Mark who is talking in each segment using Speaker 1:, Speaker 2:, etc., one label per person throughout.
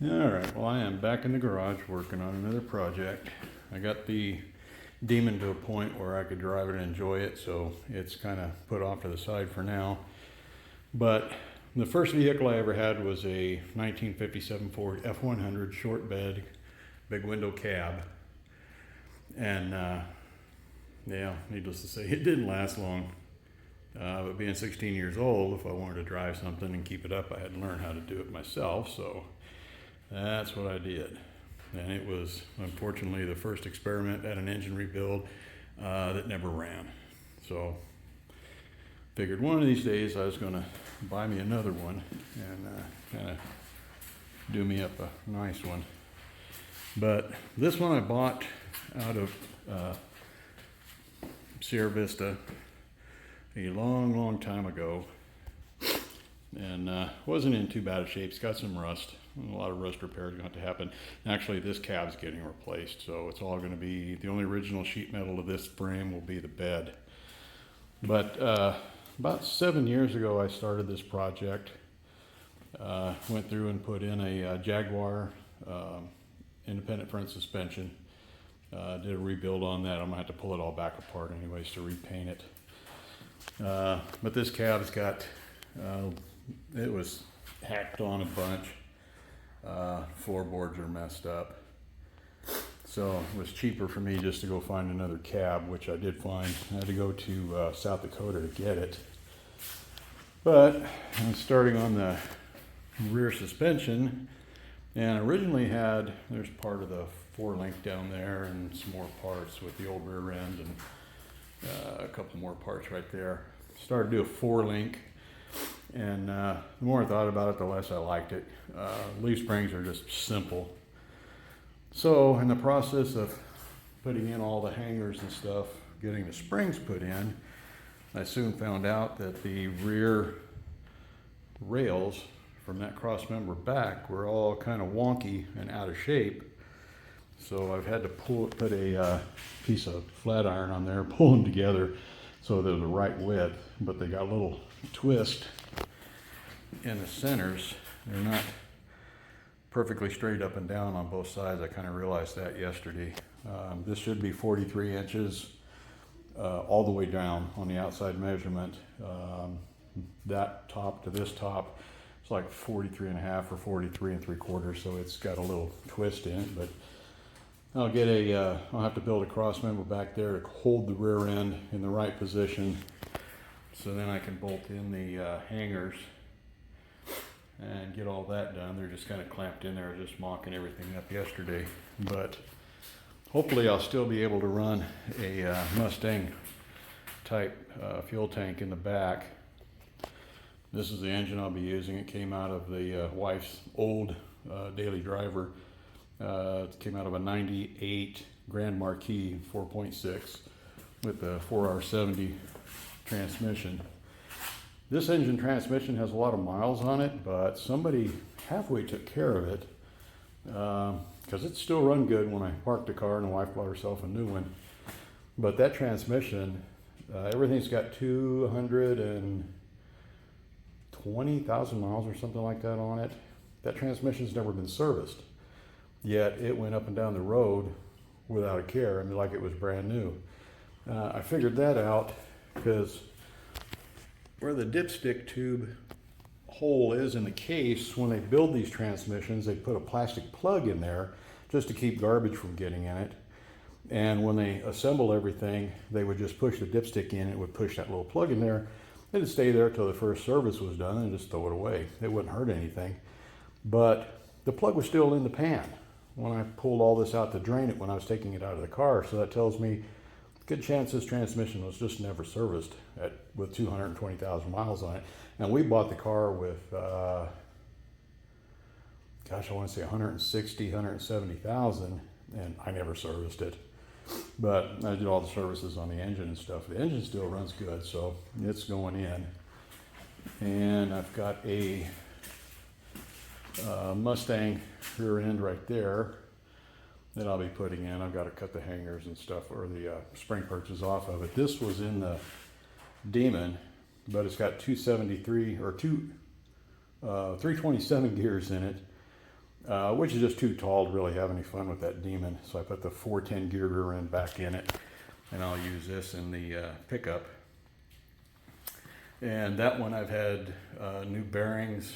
Speaker 1: Alright, well I am back in the garage working on another project. I got the Demon to a point where I could drive it and enjoy it, so it's kind of put off to the side for now. But the first vehicle I ever had was a 1957 Ford F100 short bed, big window cab. And yeah, needless to say, it didn't last long. But being 16 years old, if I wanted to drive something and keep it up, I had to learn how to do it myself, so that's what I did. And it was, unfortunately, the first experiment at an engine rebuild that never ran. So, figured one of these days I was going to buy me another one and kind of do me up a nice one. But this one I bought out of Sierra Vista a long time ago, and wasn't in too bad a shape. It's got some rust. A lot of rust repairs going to have to happen. Actually, this cab's getting replaced, so it's all going to be, the only original sheet metal of this frame will be the bed. But about 7 years ago, I started this project. Went through and put in a Jaguar independent front suspension. Did a rebuild on that. I'm going to have to pull it all back apart anyways to repaint it. But this cab's got, it was hacked on a bunch. Floorboards are messed up. So it was cheaper for me just to go find another cab, which I did find. I had to go to South Dakota to get it. But I'm starting on the rear suspension, and originally had, there's part of the 4-link down there and some more parts with the old rear end and a couple more parts right there. Started to do a 4-link, and the more I thought about it, the less I liked it. Leaf springs are just simple. So in the process of putting in all the hangers and stuff, getting the springs put in, I soon found out that the rear rails from that cross member back were all kind of wonky and out of shape. So I've had to put a piece of flat iron on there, pull them together so they're the right width, but they got a little twist in the centers. They're not perfectly straight up and down on both sides. I kind of realized that yesterday. This should be 43 inches all the way down on the outside measurement. That top to this top, it's like 43 and a half or 43 3/4, so it's got a little twist in it, but I'll get I'll have to build a cross member back there to hold the rear end in the right position, so then I can bolt in the hangers and get all that done. They're just kind of clamped in there, just mocking everything up yesterday. But hopefully I'll still be able to run a Mustang type fuel tank in the back. This is the engine I'll be using. It came out of the wife's old daily driver. It came out of a 98 Grand Marquis 4.6 with a 4R70 transmission. This engine transmission has a lot of miles on it, but somebody halfway took care of it because it still run good when I parked the car and the wife bought herself a new one. But that transmission, everything's got 220,000 miles or something like that on it. That transmission's never been serviced. Yet it went up and down the road without a care. I mean, like it was brand new. I figured that out because where the dipstick tube hole is in the case, when they build these transmissions, they put a plastic plug in there just to keep garbage from getting in it. And when they assemble everything, they would just push the dipstick in, it would push that little plug in there. It'd stay there till the first service was done and just throw it away. It wouldn't hurt anything. But the plug was still in the pan when I pulled all this out to drain it when I was taking it out of the car. So that tells me good chance this transmission was just never serviced with 220,000 miles on it. And we bought the car with, gosh, I want to say 160, 170,000, and I never serviced it. But I did all the services on the engine and stuff. The engine still runs good, so it's going in. And I've got a Mustang rear end right there that I'll be putting in. I've got to cut the hangers and stuff, or the spring perches off of it. This was in the Demon, but it's got 273 or 327 gears in it. which is just too tall to really have any fun with that demon. So I put the 410 gear rear end back in it, and I'll use this in the pickup. And that one I've had new bearings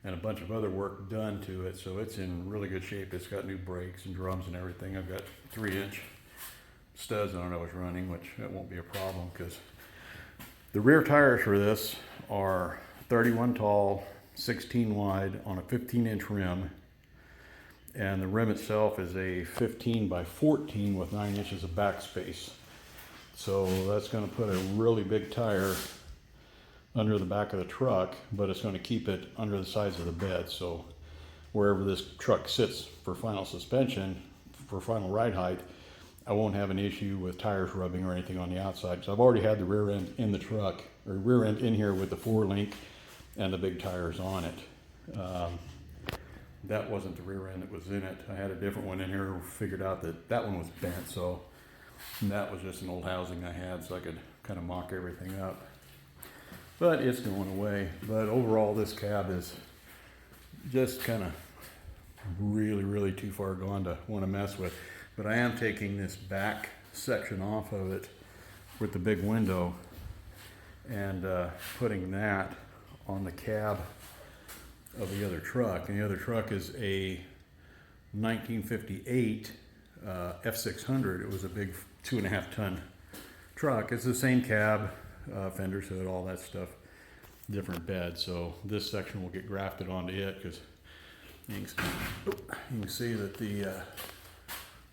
Speaker 1: and a bunch of other work done to it, so it's in really good shape. It's got new brakes and drums and everything. I've got 3-inch studs on it I was running, which that won't be a problem, because the rear tires for this are 31 tall, 16 wide on a 15-inch rim, and the rim itself is a 15 by 14 with 9 inches of backspace. So that's going to put a really big tire under the back of the truck, but it's going to keep it under the sides of the bed. So wherever this truck sits for final suspension, for final ride height, I won't have an issue with tires rubbing or anything on the outside. So I've already had the rear end in the truck, or rear end in here with the 4-link and the big tires on it. That wasn't the rear end that was in it. I had a different one in here, figured out that that one was bent, so that was just an old housing I had, so I could kind of mock everything up. But it's going away. But overall, this cab is just kind of really too far gone to want to mess with. But I am taking this back section off of it with the big window and putting that on the cab of the other truck. And the other truck is a 1958 F600. It was a big 2.5 ton truck. It's the same cab, fender hood, all that stuff, different bed. So this section will get grafted onto it, because you can see that the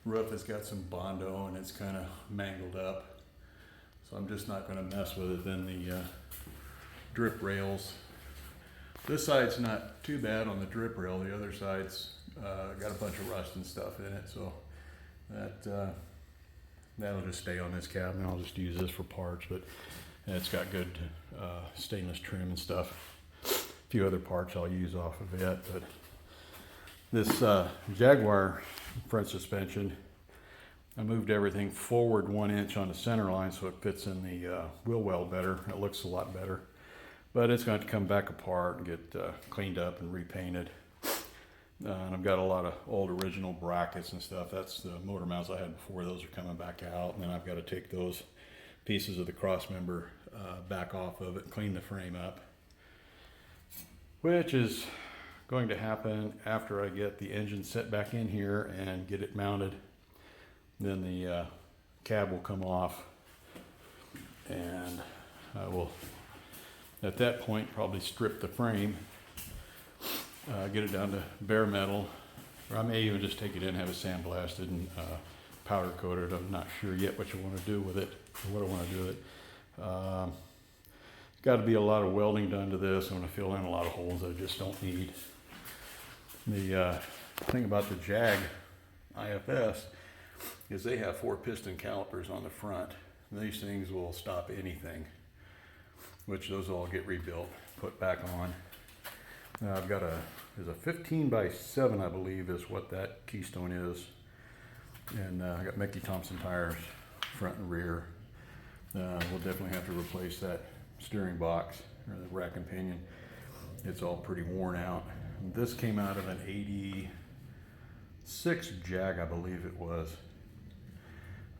Speaker 1: roof has got some Bondo and it's kind of mangled up. So I'm just not going to mess with it. Then the drip rails. This side's not too bad on the drip rail. The other side's got a bunch of rust and stuff in it. So that'll just stay on this cab, and I'll just use this for parts. But it's got good stainless trim and stuff. A few other parts I'll use off of it. But this Jaguar front suspension, I moved everything forward 1 inch on the center line so it fits in the wheel well better. It looks a lot better. But it's going to come back apart and get cleaned up and repainted. And I've got a lot of old original brackets and stuff. That's the motor mounts I had before. Those are coming back out. And then I've got to take those pieces of the cross member back off of it, clean the frame up, which is going to happen after I get the engine set back in here and get it mounted. Then the cab will come off, and I will at that point probably strip the frame, get it down to bare metal, or I may even just take it in, have it sandblasted and powder coated. I'm not sure yet what you want to do with it, or what I want to do with it. Got to be a lot of welding done to this. I'm going to fill in a lot of holes that I just don't need. The thing about the Jag IFS is they have 4 piston calipers on the front. These things will stop anything, which those all get rebuilt, put back on. I've got there's a 15 by 7, I believe, is what that keystone is. And I got Mickey Thompson tires, front and rear. We'll definitely have to replace that steering box, or the rack and pinion. It's all pretty worn out. This came out of an 86 Jag, I believe it was.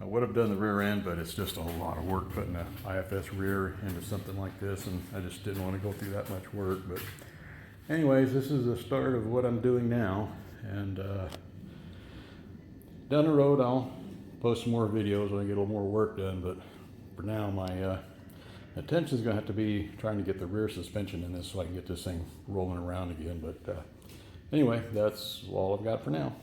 Speaker 1: I would have done the rear end, but it's just a lot of work putting the IFS rear into something like this, and I just didn't want to go through that much work. But anyways, this is the start of what I'm doing now, and down the road I'll post some more videos when I get a little more work done. But for now, my attention is going to have to be trying to get the rear suspension in this so I can get this thing rolling around again. But anyway, that's all I've got for now.